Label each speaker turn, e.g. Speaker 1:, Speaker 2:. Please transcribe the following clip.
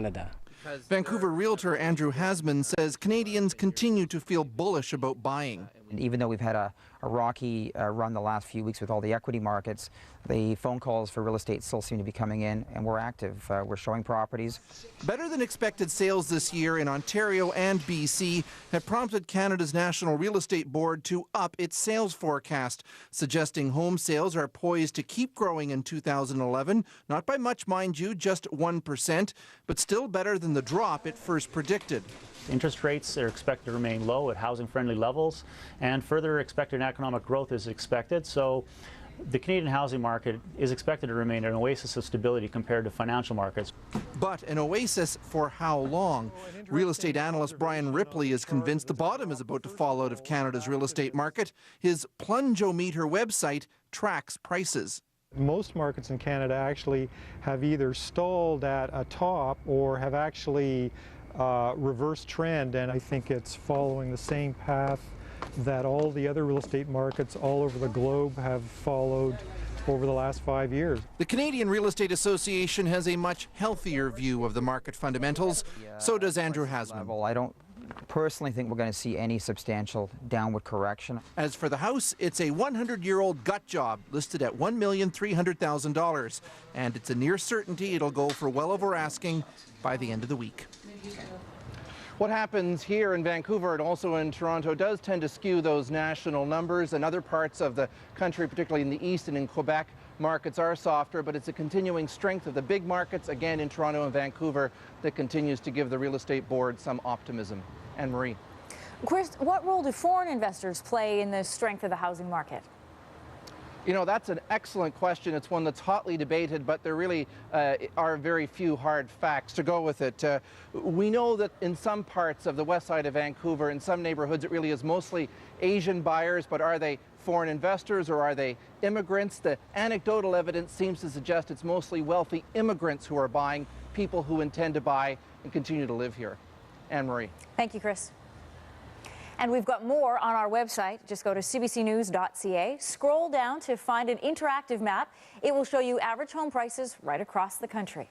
Speaker 1: Canada.
Speaker 2: Vancouver realtor Andrew Hasman says Canadians continue to feel bullish about buying.
Speaker 3: And even though we've had a rocky run the last few weeks with all the equity markets, the phone calls for real estate still seem to be coming in, and we're active. We're showing properties.
Speaker 2: Better than expected sales this year in Ontario and BC have prompted Canada's National Real Estate Board to up its sales forecast, suggesting home sales are poised to keep growing in 2011, not by much, mind you, just 1%, but still better than the drop it first predicted.
Speaker 4: Interest rates are expected to remain low at housing-friendly levels, and further expected economic growth is expected. So the Canadian housing market is expected to remain an oasis of stability compared to financial markets.
Speaker 2: But an oasis for how long? Real estate analyst Brian Ripley is convinced the bottom is about to fall out of Canada's real estate market. His Plunge-O-Meter website tracks prices.
Speaker 5: Most markets in Canada actually have either stalled at a top or have actually reverse trend, and I think it's following the same path that all the other real estate markets all over the globe have followed over the last 5 years.
Speaker 2: The Canadian Real Estate Association has a much healthier view of the market fundamentals. So does Andrew Hasman.
Speaker 3: I don't personally think we're going to see any substantial downward correction.
Speaker 2: As for the house, it's a 100-year-old gut job listed at $1,300,000, and it's a near certainty it'll go for well over asking by the end of the week. What happens here in Vancouver and also in Toronto does tend to skew those national numbers, and other parts of the country, particularly in the east and in Quebec, markets are softer, but it's a continuing strength of the big markets, again in Toronto and Vancouver, that continues to give the Real Estate Board some optimism. Anne-Marie.
Speaker 6: Chris, what role do foreign investors play in the strength of the housing market?
Speaker 2: You know, that's an excellent question. It's one that's hotly debated, but there really are very few hard facts to go with it. We know that in some parts of the west side of Vancouver, in some neighborhoods, it really is mostly Asian buyers, but are they foreign investors or are they immigrants? The anecdotal evidence seems to suggest it's mostly wealthy immigrants who are buying, people who intend to buy and continue to live here. Anne-Marie.
Speaker 6: Thank you, Chris. And we've got more on our website. Just go to cbcnews.ca. Scroll down to find an interactive map. It will show you average home prices right across the country.